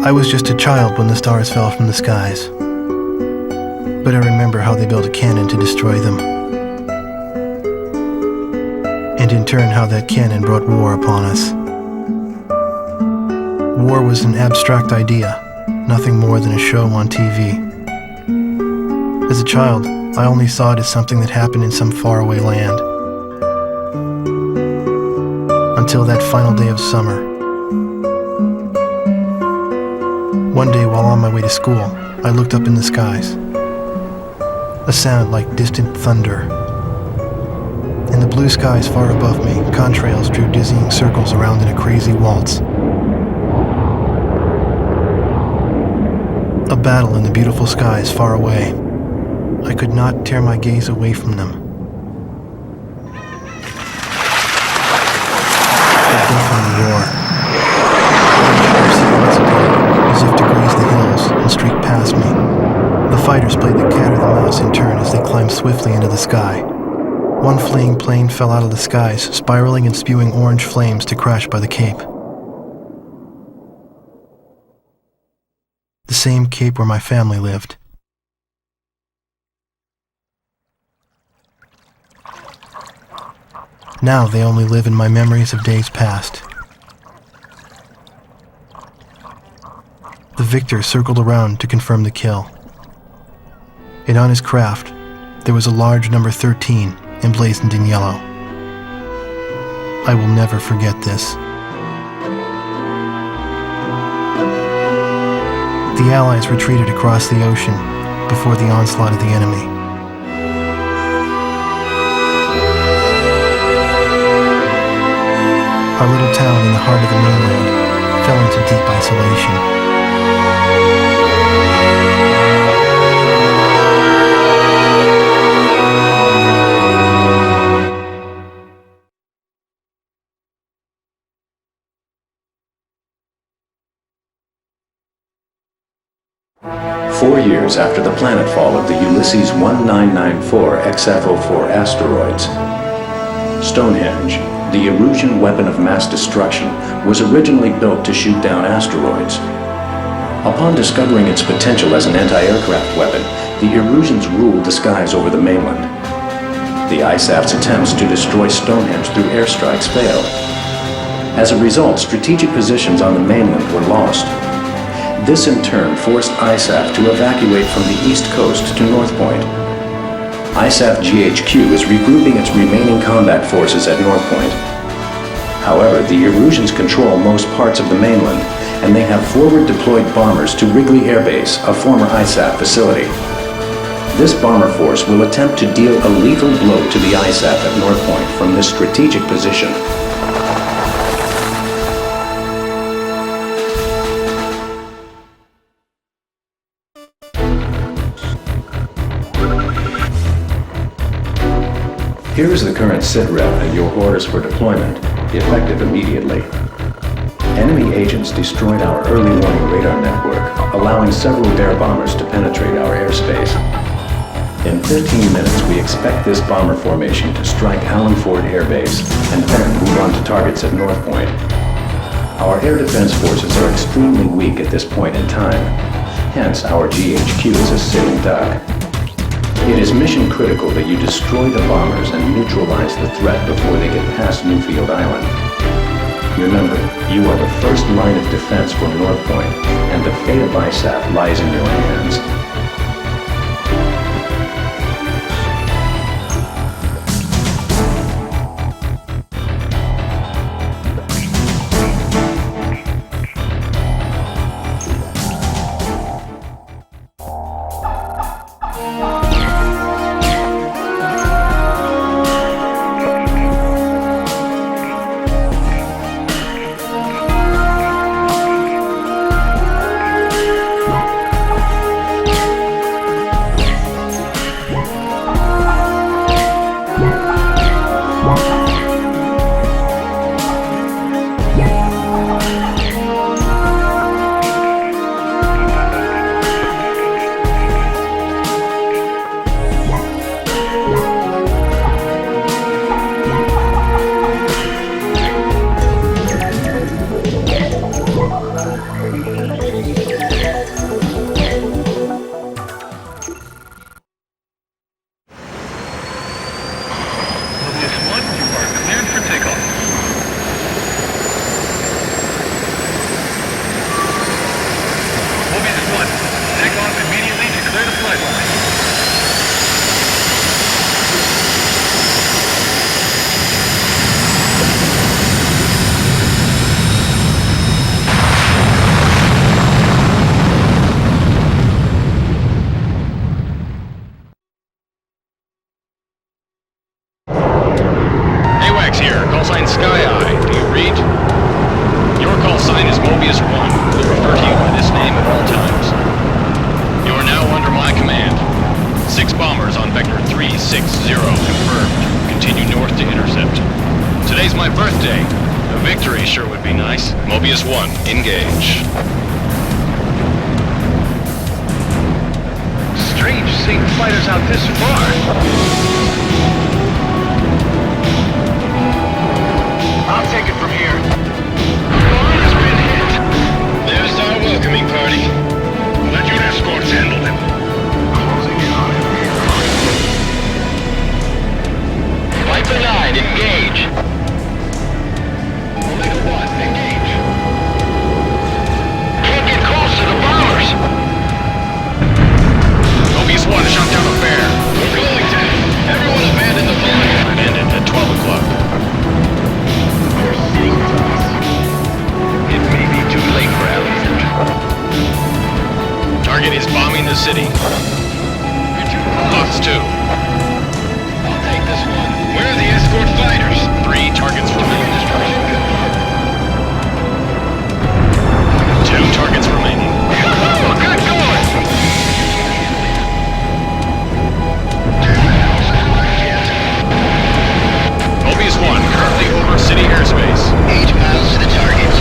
I was just a child when the stars fell from the skies, but I remember how they built a cannon to destroy them, and in turn how that cannon brought war upon us. War was an abstract idea, nothing more than a show on TV. As a child, I only saw it as something that happened in some faraway land. Until that final day of summer. One day while on my way to school, I looked up in the skies. A sound like distant thunder. In the blue skies far above me, contrails drew dizzying circles around in a crazy waltz. A battle in the beautiful skies far away. I could not tear my gaze away from them. The deafening roar. Silhouettes appeared, as if to graze the hills and streak past me. The fighters played the cat or the mouse in turn as they climbed swiftly into the sky. One fleeing plane fell out of the skies, spiraling and spewing orange flames to crash by the Cape. The same Cape where my family lived. Now they only live in my memories of days past. The victor circled around to confirm the kill. And on his craft, there was a large number 13 emblazoned in yellow. I will never forget this. The Allies retreated across the ocean before the onslaught of the enemy. Our little town in the heart of the mainland fell into deep isolation. Four years after the planetfall of the Ulysses 1994 XF-04 asteroids, Stonehenge, the Erusian weapon of mass destruction, was originally built to shoot down asteroids. Upon discovering its potential as an anti-aircraft weapon, the Erusians ruled the skies over the mainland. The ISAF's attempts to destroy Stonehenge through airstrikes failed. As a result, strategic positions on the mainland were lost. This in turn forced ISAF to evacuate from the east coast to North Point. ISAF GHQ is regrouping its remaining combat forces at North Point. However, the Erusians control most parts of the mainland, and they have forward deployed bombers to Wrigley Air Base, a former ISAF facility. This bomber force will attempt to deal a lethal blow to the ISAF at North Point from this strategic position. Here is the current SITREP and your orders for deployment, effective immediately. Enemy agents destroyed our early warning radar network, allowing several air bombers to penetrate our airspace. In 15 minutes, we expect this bomber formation to strike Allen Ford Air Base and then move on to targets at North Point. Our air defense forces are extremely weak at this point in time, hence our GHQ is a sitting duck. It is mission critical that you destroy the bombers and neutralize the threat before they get past Newfield Island. Remember, you are the first line of defense for North Point, and the fate of ISAF lies in your hands. Sky Eye, do you read? Your call sign is Mobius 1. We'll refer to you by this name at all times. You are now under my command. 6 bombers on Vector 360 confirmed. Continue north to intercept. Today's my birthday. A victory sure would be nice. Mobius 1, engage. Strange seeing fighters out this far. I'll take it from here. Bomb has been hit. There's our welcoming party. Let your escorts handle them. Closing in on it. Viper 9, engage. Omega 1, engage. Can't get close to the bombers. Mobius 1 shot down a bear. We're going to. Everyone abandon the fire. Abandoned at 12 o'clock. They're sitting with us. It may be too late for Allenford. Target is bombing the city. Lots 2. I'll take this one. Where are the escort fighters? 3 targets remaining. 2 targets remaining. Good going! Mobius 1, currently over city airspace. 8 miles to the target.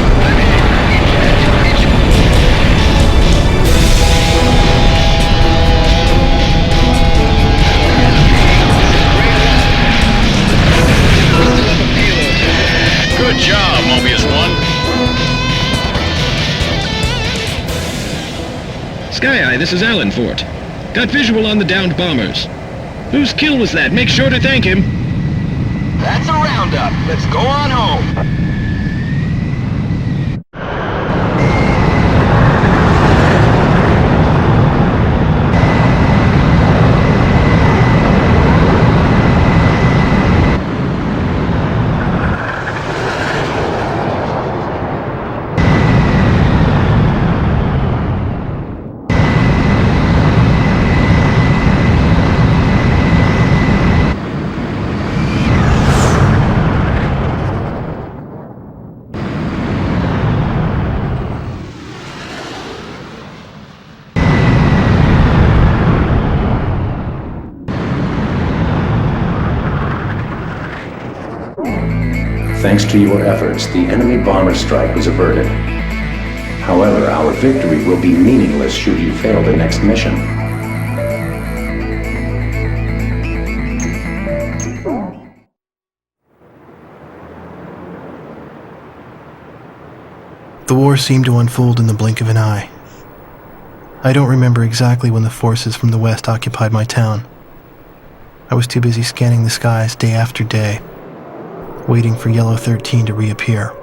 Good job, Mobius 1. Sky Eye, this is Allen Fort. Got visual on the downed bombers. Whose kill was that? Make sure to thank him. That's a roundup. Let's go on home. Thanks to your efforts, the enemy bomber strike was averted. However, our victory will be meaningless should you fail the next mission. The war seemed to unfold in the blink of an eye. I don't remember exactly when the forces from the west occupied my town. I was too busy scanning the skies day after day, waiting for Yellow 13 to reappear.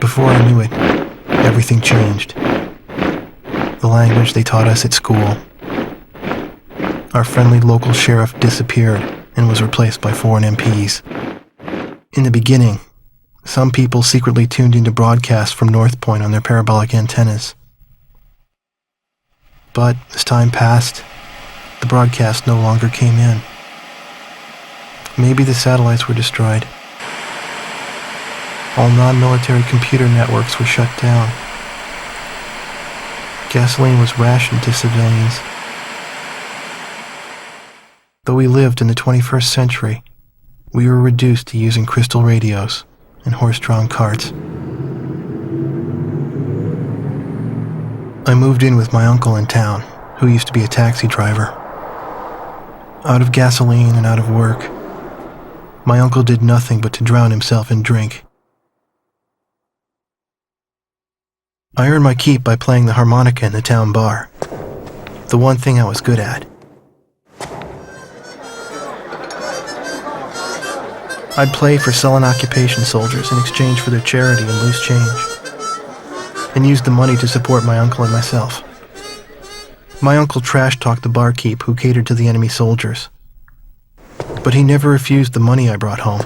Before I knew it, everything changed. The language they taught us at school. Our friendly local sheriff disappeared and was replaced by foreign MPs. In the beginning, some people secretly tuned into broadcasts from North Point on their parabolic antennas. But as time passed, the broadcast no longer came in. Maybe the satellites were destroyed. All non-military computer networks were shut down. Gasoline was rationed to civilians. Though we lived in the 21st century, we were reduced to using crystal radios and horse-drawn carts. I moved in with my uncle in town, who used to be a taxi driver. Out of gasoline and out of work, my uncle did nothing but to drown himself in drink. I earned my keep by playing the harmonica in the town bar, the one thing I was good at. I'd play for sullen occupation soldiers in exchange for their charity and loose change, and used the money to support my uncle and myself. My uncle trash-talked the barkeep who catered to the enemy soldiers, but he never refused the money I brought home.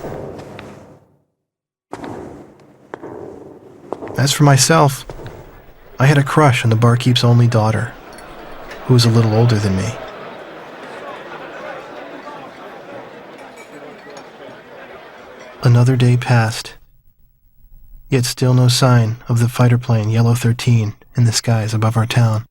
As for myself, I had a crush on the barkeep's only daughter, who was a little older than me. Another day passed, yet still no sign of the fighter plane Yellow 13 in the skies above our town.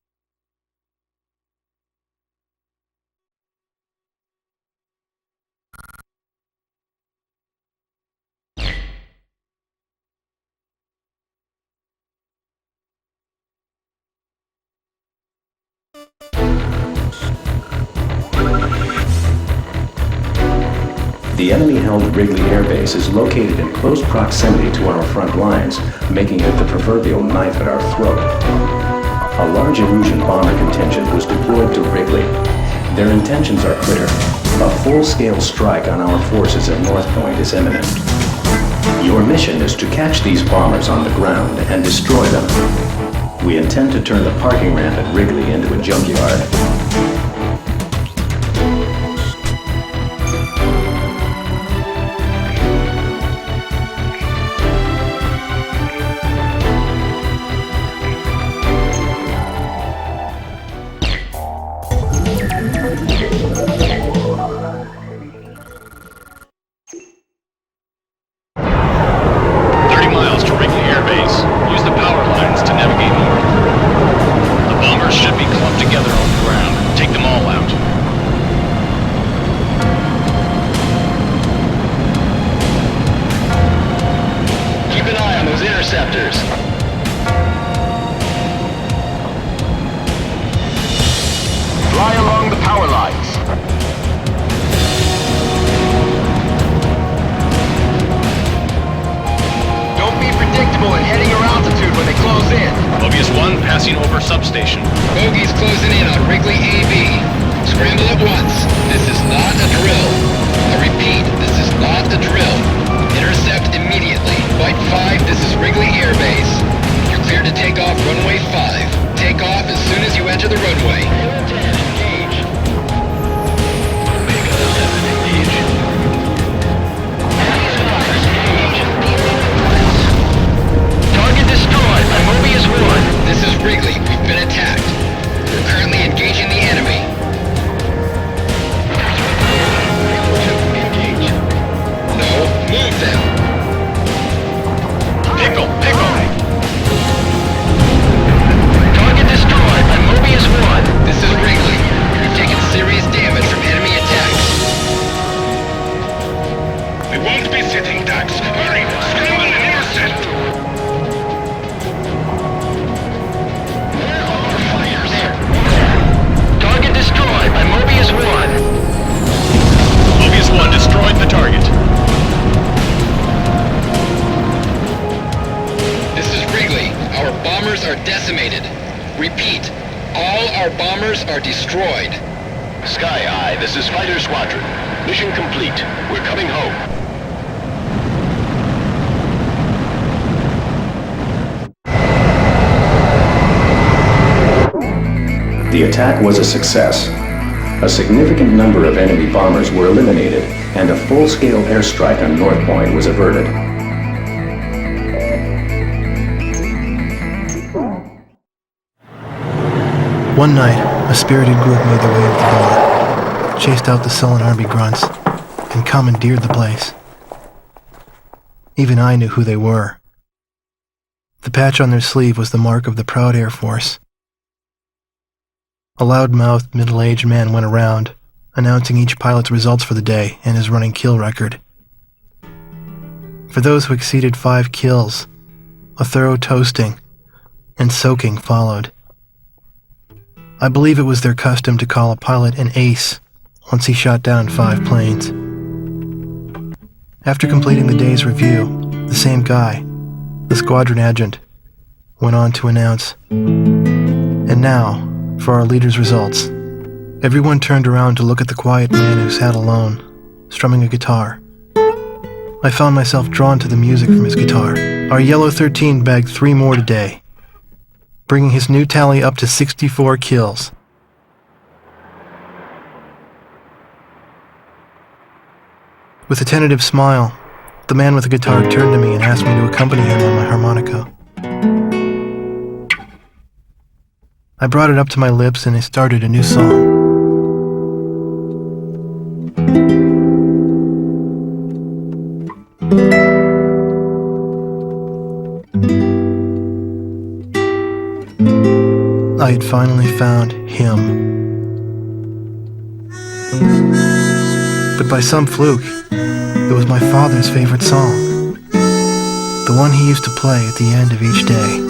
The enemy-held Wrigley Air Base is located in close proximity to our front lines, making it the proverbial knife at our throat. A large Erusian bomber contingent was deployed to Wrigley. Their intentions are clear. A full-scale strike on our forces at North Point is imminent. Your mission is to catch these bombers on the ground and destroy them. We intend to turn the parking ramp at Wrigley into a junkyard. 30 miles to Wrigley Air Base. Use the power lines to navigate north. The bombers should be clumped together on the ground. Take them all out. Keep an eye on those interceptors. Fly along the power lines. Don't be predictable and heading your altitude when they close in. Mobius 1 passing over substation. Bogies closing in on Wrigley AB. Scramble at once. This is not a drill. I repeat, this is not a drill. Intercept immediately. Flight 5, this is Wrigley Air Base. You're cleared to take off runway 5. Take off as soon as you enter the runway. Engage. Omega 11, engage. Target destroyed by Mobius 1. This is Wrigley. We've been attacked. We're currently engaging the enemy. Engage. No, move them. Pickle, pickle. Target destroyed by Mobius 1. This is Wrigley. We've taken serious damage from enemy attacks. We won't be sitting ducks. Hurry, scramble and intercept. Target destroyed by Mobius 1. Mobius 1 destroyed the target. This is Wrigley. Our bombers are decimated. Repeat, all our bombers are destroyed. Sky Eye, this is Fighter Squadron. Mission complete. We're coming home. The attack was a success. A significant number of enemy bombers were eliminated, and a full-scale airstrike on North Point was averted. One night, a spirited group made their way into the bar, chased out the sullen army grunts, and commandeered the place. Even I knew who they were. The patch on their sleeve was the mark of the proud Air Force. A loud-mouthed, middle-aged man went around, announcing each pilot's results for the day and his running kill record. For those who exceeded 5 kills, a thorough toasting and soaking followed. I believe it was their custom to call a pilot an ace once he shot down 5 planes. After completing the day's review, the same guy, the squadron adjutant, went on to announce, "And now, for our leader's results." Everyone turned around to look at the quiet man who sat alone, strumming a guitar. I found myself drawn to the music from his guitar. Our Yellow 13 bagged 3 more today, bringing his new tally up to 64 kills. With a tentative smile, the man with the guitar turned to me and asked me to accompany him on my harmonica. I brought it up to my lips and I started a new song. I had finally found him. But by some fluke, it was my father's favorite song. The one he used to play at the end of each day.